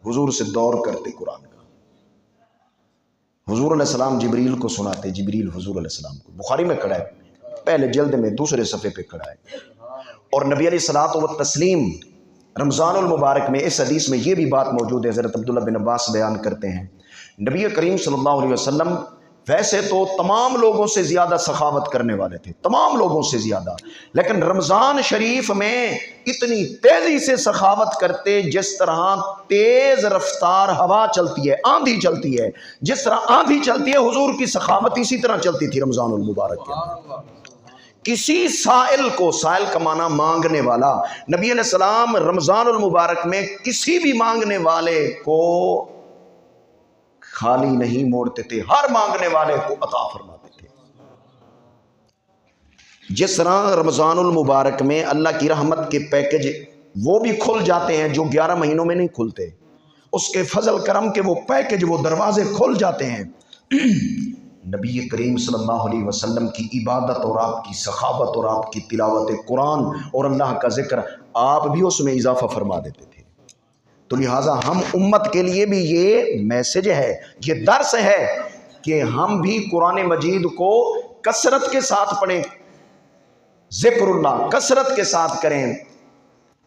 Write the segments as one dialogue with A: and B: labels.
A: حضور سے دور کرتے قرآن کا. حضور علیہ السلام جبریل کو سناتے، جبریل حضور علیہ السلام کو. بخاری میں کھڑا ہے، پہلے جلد میں دوسرے صفحے پہ کھڑا ہے. اور نبی علیہ الصلوۃ والتسلیم رمضان المبارک میں اس حدیث میں یہ بھی بات موجود ہے، حضرت عبداللہ بن عباس بیان کرتے ہیں، نبی کریم صلی اللہ علیہ وسلم ویسے تو تمام لوگوں سے زیادہ سخاوت کرنے والے تھے، تمام لوگوں سے زیادہ، لیکن رمضان شریف میں اتنی تیزی سے سخاوت کرتے جس طرح تیز رفتار ہوا چلتی ہے، آندھی چلتی ہے، جس طرح آندھی چلتی ہے حضور کی سخاوت اسی طرح چلتی تھی رمضان المبارک کے. کسی سائل کو، سائل کا معنی مانگنے والا، نبی علیہ السلام رمضان المبارک میں کسی بھی مانگنے والے کو خالی نہیں موڑتے تھے، ہر مانگنے والے کو عطا فرماتے تھے. جس طرح رمضان المبارک میں اللہ کی رحمت کے پیکج وہ بھی کھل جاتے ہیں جو 11 مہینوں میں نہیں کھلتے، اس کے فضل کرم کے وہ پیکج، وہ دروازے کھل جاتے ہیں. نبی کریم صلی اللہ علیہ وسلم کی عبادت اور آپ کی سخاوت اور آپ کی تلاوت قرآن اور اللہ کا ذکر، آپ بھی اس میں اضافہ فرما دیتے تھے. تو لہٰذا ہم امت کے لیے بھی یہ میسج ہے، یہ درس ہے کہ ہم بھی قرآن مجید کو کثرت کے ساتھ پڑھیں، ذکر اللہ کثرت کے ساتھ کریں.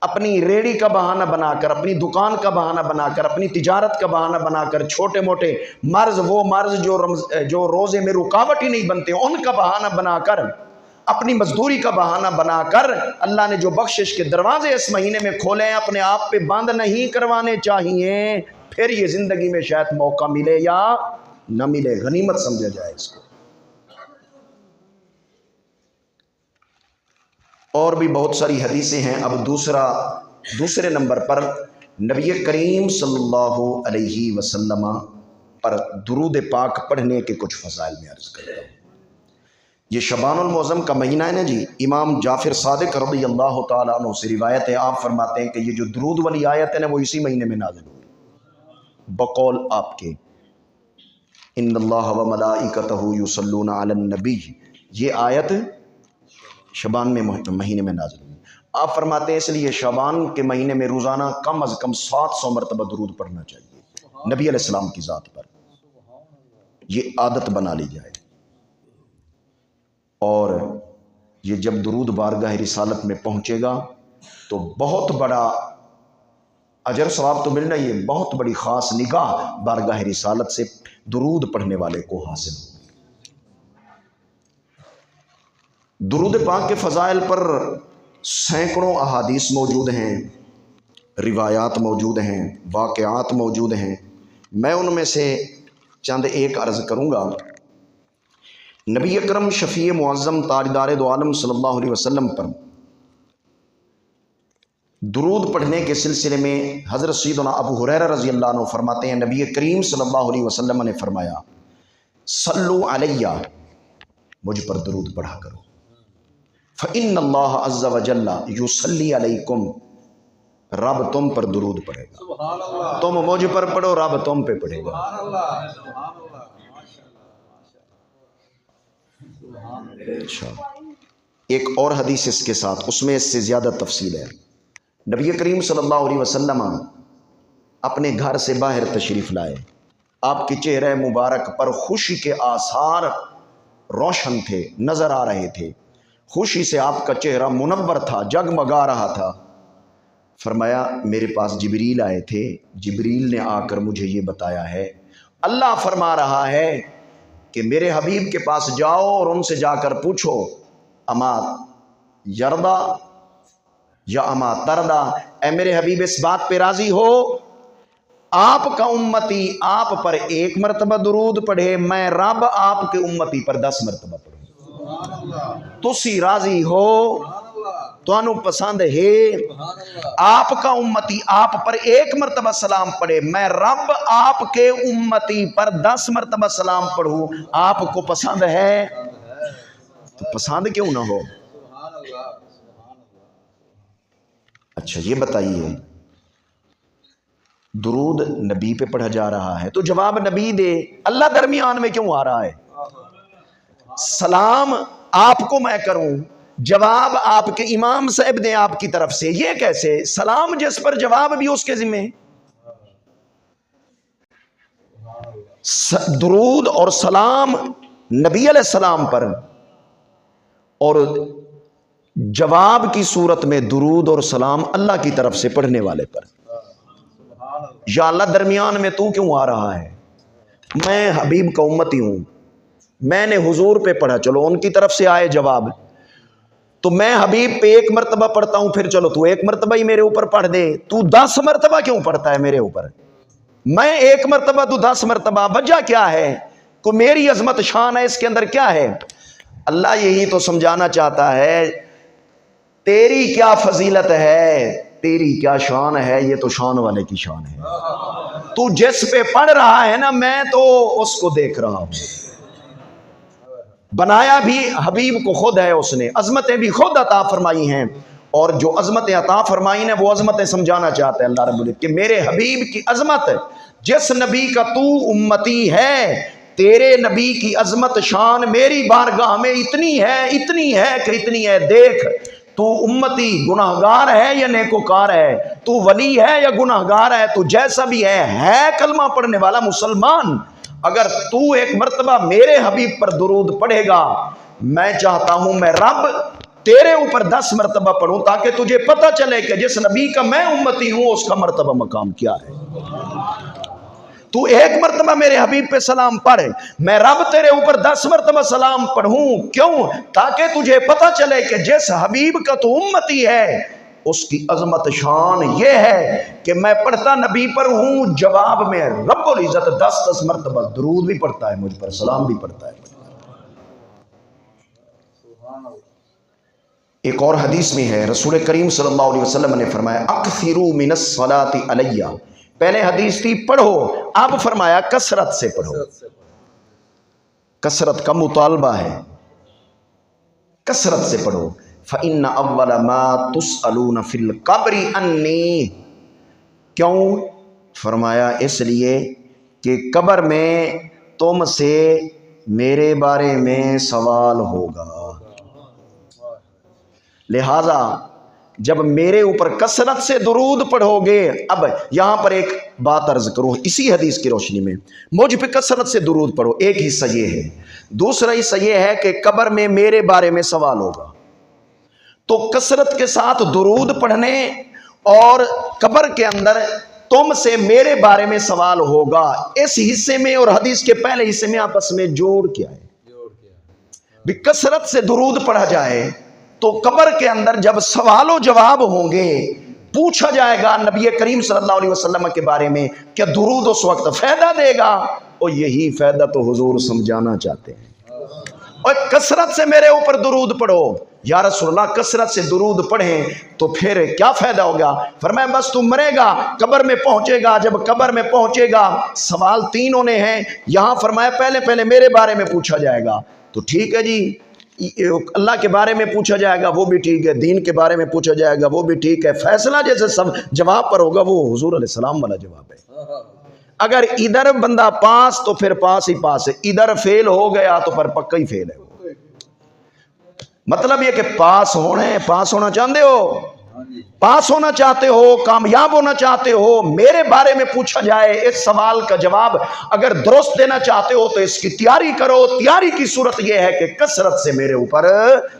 A: اپنی ریڑھی کا بہانہ بنا کر، اپنی دکان کا بہانہ بنا کر، اپنی تجارت کا بہانہ بنا کر، چھوٹے موٹے مرض، وہ مرض جو روزے میں رکاوٹ ہی نہیں بنتے، ان کا بہانہ بنا کر، اپنی مزدوری کا بہانہ بنا کر، اللہ نے جو بخشش کے دروازے اس مہینے میں کھولے ہیں اپنے آپ پہ بند نہیں کروانے چاہیے. پھر یہ زندگی میں شاید موقع ملے یا نہ ملے، غنیمت سمجھا جائے اس کو. اور بھی بہت ساری حدیثیں ہیں. اب دوسرے نمبر پر نبی کریم صلی اللہ علیہ وسلم پر درود پاک پڑھنے کے کچھ فضائل میں عرض کرتا ہوں. یہ شعبان المعظم کا مہینہ ہے نا جی، امام جعفر صادق رضی اللہ تعالیٰ عنہ سے روایت ہے، آپ فرماتے ہیں کہ یہ جو درود والی آیت ہے نا وہ اسی مہینے میں نازل ہوئی بقول آپ کے، ان اللہ و ملائکتہ یصلون علی النبی. یہ آیت شعبان میں مہینے میں نازل ہوئی. آپ فرماتے ہیں اس لیے شعبان کے مہینے میں روزانہ کم از کم 700 مرتبہ درود پڑھنا چاہیے نبی علیہ السلام کی ذات پر. یہ عادت بنا لی جائے. اور یہ جب درود بارگاہ رسالت میں پہنچے گا تو بہت بڑا اجر ثواب تو ملنا، یہ بہت بڑی خاص نگاہ بارگاہ رسالت سے درود پڑھنے والے کو حاصل ہو. درود پاک کے فضائل پر سینکڑوں احادیث موجود ہیں، روایات موجود ہیں، واقعات موجود ہیں. میں ان میں سے چند ایک عرض کروں گا. نبی اکرم شفیع معظم تاجدار دو عالم صلی اللہ علیہ وسلم پر درود پڑھنے کے سلسلے میں حضرت سیدنا ابو ہریرہ رضی اللہ عنہ فرماتے ہیں، نبی کریم صلی اللہ علیہ وسلم نے فرمایا، صلو علیہ، مجھ پر درود پڑھا کرو، فإن اللہ عز وجل یصلی علیکم، رب تم پر درود پڑھے گا. تم مجھ پر پڑھو، رب تم پہ پڑھے گا. اچھا، ایک اور حدیث اس کے ساتھ، اس میں اس سے زیادہ تفصیل ہے. نبی کریم صلی اللہ علیہ وسلم اپنے گھر سے باہر تشریف لائے. آپ کے چہرے مبارک پر خوشی کے آثار روشن تھے، نظر آ رہے تھے. خوشی سے آپ کا چہرہ منور تھا، جگمگا رہا تھا. فرمایا میرے پاس جبریل آئے تھے، جبریل نے آ کر مجھے یہ بتایا ہے، اللہ فرما رہا ہے کہ میرے حبیب کے پاس جاؤ اور ان سے جا کر پوچھو، اما یردا یا اما تردا، اے میرے حبیب اس بات پہ راضی ہو آپ کا امتی آپ پر 1 مرتبہ درود پڑھے، میں رب آپ کے امتی پر 10 مرتبہ پڑھوں. تسی راضی ہو، تانوں پسند ہے آپ کا امتی آپ پر 1 مرتبہ سلام پڑھے، میں رب آپ کے امتی پر 10 مرتبہ سلام پڑھوں. آپ کو پسند ہے تو پسند کیوں نہ ہو. اچھا یہ بتائیے، درود نبی پہ پڑھا جا رہا ہے تو جواب نبی دے، اللہ درمیان میں کیوں آ رہا ہے؟ سلام آپ کو میں کروں، جواب آپ کے امام صاحب دیں آپ کی طرف سے، یہ کیسے؟ سلام جس پر جواب بھی اس کے ذمہ. درود اور سلام نبی علیہ السلام پر، اور جواب کی صورت میں درود اور سلام اللہ کی طرف سے پڑھنے والے پر۔ یا اللہ درمیان میں تو کیوں آ رہا ہے؟ میں حبیب کا امتی ہوں، میں نے حضور پہ پڑھا، چلو ان کی طرف سے آئے جواب، تو میں حبیب پہ ایک مرتبہ پڑھتا ہوں، پھر چلو تو ایک مرتبہ ہی میرے اوپر پڑھ دے، تو 10 مرتبہ کیوں پڑھتا ہے میرے اوپر؟ میں ایک مرتبہ تو 10 مرتبہ، وجہ کیا ہے؟ کو میری عظمت شان ہے، اس کے اندر کیا ہے؟ اللہ یہی تو سمجھانا چاہتا ہے، تیری کیا فضیلت ہے، تیری کیا شان ہے، یہ تو شان والے کی شان ہے۔ تو جس پہ پڑھ رہا ہے نا، میں تو اس کو دیکھ رہا ہوں، بنایا بھی حبیب کو خود ہے، اس نے عظمتیں بھی خود عطا فرمائی ہیں، اور جو عظمتیں عطا فرمائی ہیں وہ عظمتیں سمجھانا چاہتے ہیں اللہ رب العزت کہ میرے حبیب کی عظمت، جس نبی کا تو امتی ہے، تیرے نبی کی عظمت شان میری بارگاہ میں اتنی ہے کہ اتنی ہے، دیکھ تو امتی گناہگار ہے یا نیکوکار ہے، تو ولی ہے یا گناہگار ہے، تو جیسا بھی ہے کلمہ پڑھنے والا مسلمان۔ اگر تو ایک مرتبہ میرے حبیب پر درود پڑھے گا، میں چاہتا ہوں میں رب تیرے اوپر 10 مرتبہ پڑھوں، تاکہ تجھے پتہ چلے کہ جس نبی کا میں امتی ہوں اس کا مرتبہ مقام کیا ہے۔ تو ایک مرتبہ میرے حبیب پہ سلام پڑھ، میں رب تیرے اوپر 10 مرتبہ سلام پڑھوں، کیوں؟ تاکہ تجھے پتہ چلے کہ جس حبیب کا تو امتی ہے اس کی عظمت شان یہ ہے کہ میں پڑھتا نبی پر ہوں، جواب میں رب العزت 10 مرتبہ درود بھی پڑھتا ہے مجھ پر، سلام بھی پڑھتا ہے۔ ایک اور حدیث میں ہے، رسول کریم صلی اللہ علیہ وسلم نے فرمایا اکثروا من الصلاۃ علیہ، پہلے حدیث تھی پڑھو، اب فرمایا کثرت سے پڑھو، کثرت کا مطالبہ ہے، کثرت سے پڑھو۔ فإن أول ما تسألون في القبر عني، کیوں؟ فرمایا اس لیے کہ قبر میں تم سے میرے بارے میں سوال ہوگا، لہذا جب میرے اوپر کثرت سے درود پڑھو گے۔ اب یہاں پر ایک بات عرض کروں اسی حدیث کی روشنی میں، مجھ پہ کثرت سے درود پڑھو، ایک حصہ یہ ہے، دوسرا حصہ یہ ہے کہ قبر میں میرے بارے میں سوال ہوگا، تو کثرت کے ساتھ درود پڑھنے اور قبر کے اندر تم سے میرے بارے میں سوال ہوگا، اس حصے میں اور حدیث کے پہلے حصے میں آپس میں جوڑ کیا ہے؟ بھی کثرت سے درود پڑھا جائے تو قبر کے اندر جب سوال و جواب ہوں گے، پوچھا جائے گا نبی کریم صلی اللہ علیہ وسلم کے بارے میں کہ درود اس وقت فائدہ دے گا، اور یہی فائدہ تو حضور سمجھانا چاہتے ہیں۔ اور کثرت سے میرے اوپر درود پڑھو، یا رسول اللہ کثرت سے درود پڑھیں تو پھر کیا فائدہ ہوگا؟ فرمایا بس تم مرے گا، قبر میں پہنچے گا، جب قبر میں پہنچے گا سوال 3 ہونے ہیں، یہاں فرمایا پہلے میرے بارے میں پوچھا جائے گا، تو ٹھیک ہے جی، اللہ کے بارے میں پوچھا جائے گا وہ بھی ٹھیک ہے، دین کے بارے میں پوچھا جائے گا وہ بھی ٹھیک ہے، فیصلہ جیسے سب جواب پر ہوگا وہ حضور علیہ السلام والا جواب ہے۔ اگر ادھر بندہ پاس تو پھر پاس ہی پاس ہے، ادھر فیل ہو گیا تو پھر پکا ہی فیل ہے۔ مطلب یہ کہ پاس ہونا چاہتے ہو، پاس ہونا چاہتے ہو، کامیاب ہونا چاہتے ہو، میرے بارے میں پوچھا جائے، اس سوال کا جواب اگر درست دینا چاہتے ہو تو اس کی تیاری کرو۔ تیاری کی صورت یہ ہے کہ کثرت سے میرے اوپر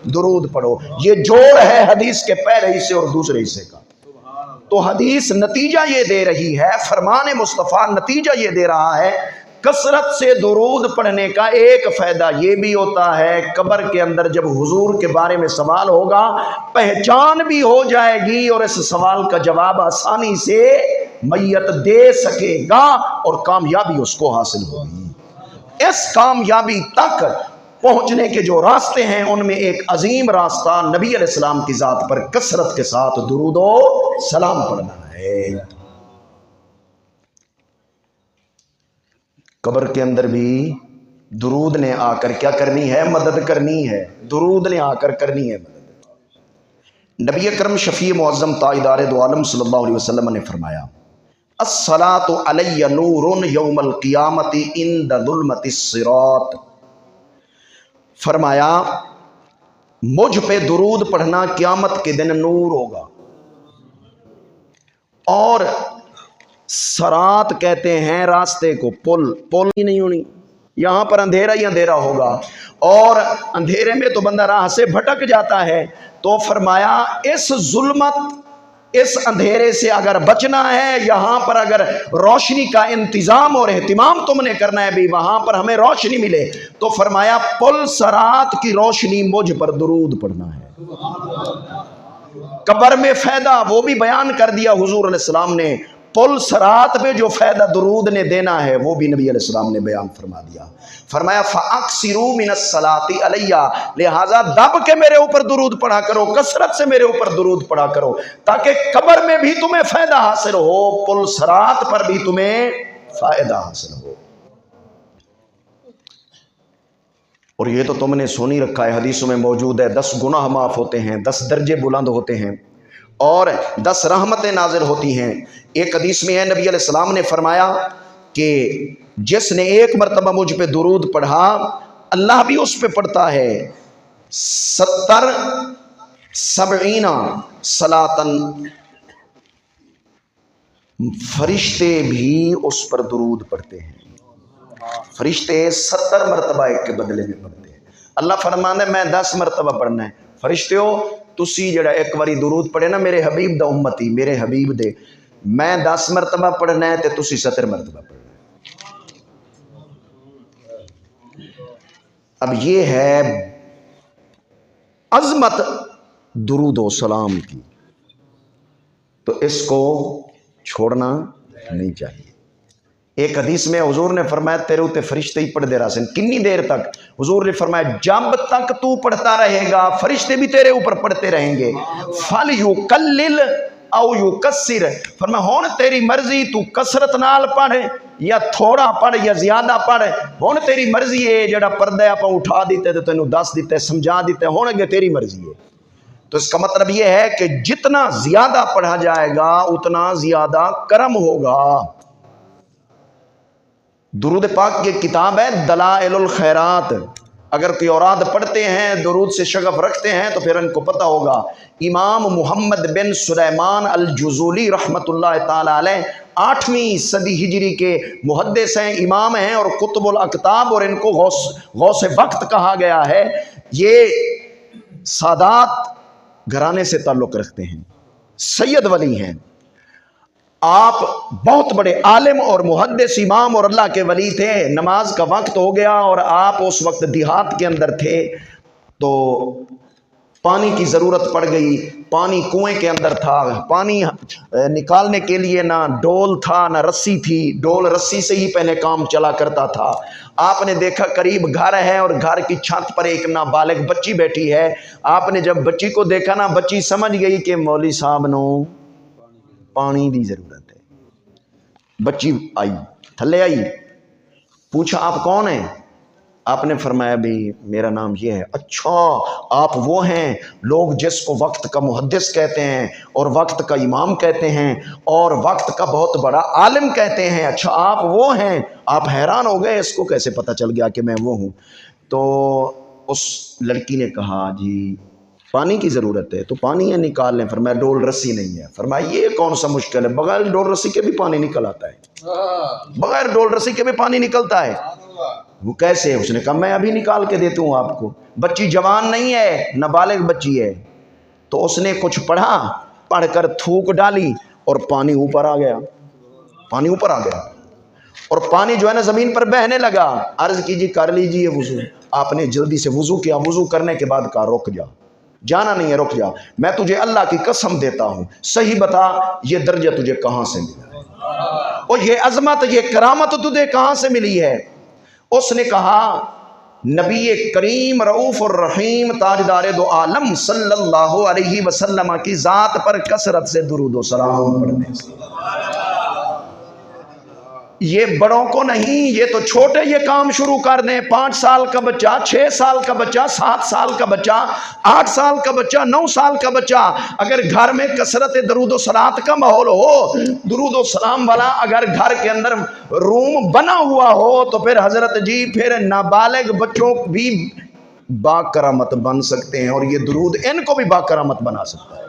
A: درود پڑھو۔ یہ جوڑ ہے حدیث کے پہلے حصے اور دوسرے حصے کا۔ تو حدیث نتیجہ یہ دے رہی ہے، فرمان مصطفیٰ نتیجہ یہ دے رہا ہے، کثرت سے درود پڑھنے کا ایک فائدہ یہ بھی ہوتا ہے، قبر کے اندر جب حضور کے بارے میں سوال ہوگا پہچان بھی ہو جائے گی، اور اس سوال کا جواب آسانی سے میت دے سکے گا، اور کامیابی اس کو حاصل ہوگی۔ اس کامیابی تک پہنچنے کے جو راستے ہیں ان میں ایک عظیم راستہ نبی علیہ السلام کی ذات پر کثرت کے ساتھ درود و سلام پڑھنا ہے۔ قبر کے اندر بھی درود نے آ کر کیا کرنی ہے؟ مدد کرنی ہے، درود نے آ کر کرنی ہے مدد۔ نبی اکرم شفیع معظم تاجدار دو عالم صلی اللہ علیہ وسلم نے فرمایا الصلاۃ علی نور یوم القیامت عند ظلمت الصراط، فرمایا مجھ پہ درود پڑھنا قیامت کے دن نور ہوگا، اور سرات کہتے ہیں راستے کو، پل ہی نہیں ہونی، یہاں پر اندھیرا ہی اندھیرا ہوگا، اور اندھیرے میں تو بندہ راہ سے بھٹک جاتا ہے۔ تو فرمایا اس ظلمت، اس اندھیرے سے اگر بچنا ہے، یہاں پر اگر روشنی کا انتظام اور اہتمام تم نے کرنا ہے بھی وہاں پر ہمیں روشنی ملے، تو فرمایا پل سرات کی روشنی مجھ پر درود پڑھنا ہے۔ قبر میں فائدہ وہ بھی بیان کر دیا حضور علیہ السلام نے، پل سرات پہ جو فائدہ درود نے دینا ہے وہ بھی نبی علیہ السلام نے بیان فرما دیا۔ فرمایا فَأَكْثِرُوا مِنَ الصَّلَاةِ عَلَيَّ، لہٰذا دب کے میرے اوپر درود پڑھا کرو، کثرت سے میرے اوپر درود پڑھا کرو، تاکہ قبر میں بھی تمہیں فائدہ حاصل ہو، پل سرات پر بھی تمہیں فائدہ حاصل ہو۔ اور یہ تو تم نے سنی رکھا ہے، حدیثوں میں موجود ہے، 10 گناہ معاف ہوتے ہیں، 10 درجے بلند ہوتے ہیں، اور 10 رحمتیں نازل ہوتی ہیں۔ ایک حدیث میں ہے نبی علیہ السلام نے فرمایا کہ جس نے ایک مرتبہ مجھ پہ درود پڑھا، اللہ بھی اس پہ پڑھتا ہے 70 صلاتن، فرشتے بھی اس پر درود پڑھتے ہیں، فرشتے 70 مرتبہ ایک کے بدلے میں پڑھتے ہیں۔ اللہ فرمانے میں 10 مرتبہ پڑھنا ہے، فرشتیو تسی جڑا ایک واری درود پڑھے نا میرے حبیب دا امتی، میرے حبیب دے، میں 10 مرتبہ پڑھنا ہے تے تسی 70 مرتبہ پڑھنا ہے۔ اب یہ ہے عظمت درود و سلام کی، تو اس کو چھوڑنا نہیں چاہیے۔ ایک حدیث میں حضور نے فرمایا تیرے اوتے فرشتے ہی پڑھ دے رہا سن، کنی دیر تک؟ حضور نے فرمایا جب تک تو پڑھتا رہے گا فرشتے بھی تیرے اوپر پڑھتے رہیں گے۔ فَلْيُقَلِّلْ او یکسر، فرمایا ہون تیری مرضی، تو کثرت نال پڑھ یا تھوڑا پڑھ یا زیادہ پڑھ، ہون تیری مرضی ہے، جڑا پردہ آپ اٹھا دیتے تو تینوں دس دیتے، سمجھا دیتے، ہون اگے تیری مرضی ہے۔ تو اس کا مطلب یہ ہے کہ جتنا زیادہ پڑھا جائے گا اتنا زیادہ کرم ہوگا۔ درود پاک کی کتاب ہے دلائل الخیرات، اگر کوئی اوراد پڑھتے ہیں درود سے شغف رکھتے ہیں تو پھر ان کو پتہ ہوگا۔ امام محمد بن سلیمان الجزولی رحمۃ اللہ تعالی علیہ 8ویں صدی ہجری کے محدث ہیں، امام ہیں اور کتب الاکتاب، اور ان کو غوث وقت کہا گیا ہے۔ یہ سادات گھرانے سے تعلق رکھتے ہیں، سید ولی ہیں، آپ بہت بڑے عالم اور محدث امام اور اللہ کے ولی تھے۔ نماز کا وقت ہو گیا اور آپ اس وقت دیہات کے اندر تھے، تو پانی کی ضرورت پڑ گئی، پانی کنویں کے اندر تھا، پانی نکالنے کے لیے نہ ڈول تھا نہ رسی تھی، ڈول رسی سے ہی پہلے کام چلا کرتا تھا۔ آپ نے دیکھا قریب گھر ہے اور گھر کی چھت پر ایک نابالغ بچی بیٹھی ہے، آپ نے جب بچی کو دیکھا نا، بچی سمجھ گئی کہ مولوی صاحب نو پانی دی ضرورت ہے۔ بچی آئی، تھلے آئی، پوچھا آپ کون ہیں؟ آپ نے فرمایا بھی میرا نام یہ ہے۔ اچھا آپ وہ ہیں لوگ جس کو وقت کا محدث کہتے ہیں اور وقت کا امام کہتے ہیں اور وقت کا بہت بڑا عالم کہتے ہیں، اچھا آپ وہ ہیں؟ آپ حیران ہو گئے اس کو کیسے پتہ چل گیا کہ میں وہ ہوں؟ تو اس لڑکی نے کہا جی پانی کی ضرورت ہے تو پانی ہے نکال لیں۔ فرمایا ڈول رسی نہیں ہے۔ فرمایا یہ کون سا مشکل ہے، بغیر ڈول رسی کے بھی پانی نکل آتا ہے، بغیر ڈول رسی کے بھی پانی نکلتا ہے۔ وہ کیسے؟ اس نے کہا میں ابھی نکال کے دیتا ہوں آپ کو۔ بچی جوان نہیں ہے، نابالغ بچی ہے، تو اس نے کچھ پڑھا، پڑھ کر تھوک ڈالی اور پانی اوپر آ گیا، پانی اوپر آ گیا، اور پانی جو ہے نا زمین پر بہنے لگا۔ عرض کیجیے کر لیجیے وضو۔ آپ نے جلدی سے وضو کیا، وضو کرنے کے بعد کہا رک جا، جانا نہیں ہے، رک جا، میں تجھے اللہ کی قسم دیتا ہوں، صحیح بتا یہ درجہ تجھے کہاں سے ملا ہے، اور یہ عظمت یہ کرامت تجھے کہاں سے ملی ہے؟ اس نے کہا نبی کریم رؤوف الرحیم تاجدار دو عالم صلی اللہ علیہ وسلم کی ذات پر کثرت سے درود و سلام پڑھنے سے۔ یہ بڑوں کو نہیں، یہ تو چھوٹے یہ کام شروع کر دیں، 5 سال کا بچہ، 6 سال کا بچہ، 7 سال کا بچہ، 8 سال کا بچہ، 9 سال کا بچہ، اگر گھر میں کثرت درود و صلات کا ماحول ہو، درود و سلام والا اگر گھر کے اندر روم بنا ہوا ہو، تو پھر حضرت جی پھر نابالغ بچوں بھی با کرامت بن سکتے ہیں، اور یہ درود ان کو بھی با کرامت بنا سکتا ہے۔